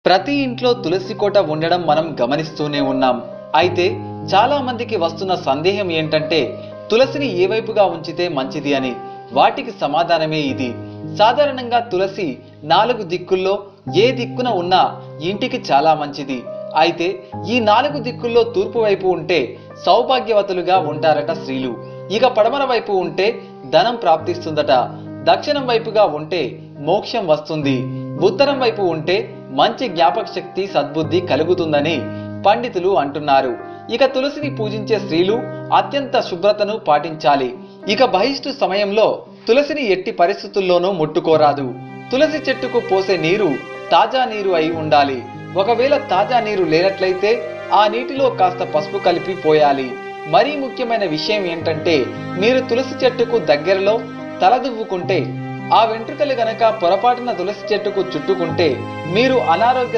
ప్రతి ఇంట్లో తులసి కోట ఉండడం మనం గమనిస్తూనే ఉన్నాం. అయితే చాలా మందికి వస్తున్న సందేహం ఏంటంటే తులసిని ఏ వైపుగా ఉంచితే మంచిది అని. వాటికి సమాధానమే ఇది. సాధారణంగా తులసి 4 దిక్కుల్లో ఏ దిక్కున ఉన్నా ఇంటికి చాలా మంచిది. అయితే ఈ 4 దిక్కుల్లో తూర్పు వైపు ఉంటే సౌభాగ్యవతులుగా ఉంటారట స్త్రీలు. ఇక పడమర వైపు ఉంటే ధనం ప్రాప్తిస్తుందట. దక్షిణం వైపుగా ఉంటే మోక్షం వస్తుంది. ఉత్తరం వైపు ఉంటే మంచి జ్ఞాపక శక్తి, సద్బుద్ధి కలుగుతుందని పండితులు అంటున్నారు. ఇక తులసిని పూజించే స్త్రీలు అత్యంత శుభ్రతను పాటించాలి. ఇక బహిష్టు సమయంలో తులసిని ఎట్టి పరిస్థితుల్లోనూ ముట్టుకోరాదు. తులసి చెట్టుకు పోసే నీరు తాజా నీరు అయి ఉండాలి. ఒకవేళ తాజా నీరు లేనట్లయితే ఆ నీటిలో కాస్త పసుపు కలిపి పోయాలి. మరీ ముఖ్యమైన విషయం ఏంటంటే మీరు తులసి చెట్టుకు దగ్గరలో తలదువ్వుకుంటే ఆ వెంట్రుకలు గనక పొరపాటున తులసి చెట్టుకు చుట్టుకుంటే మీరు అనారోగ్య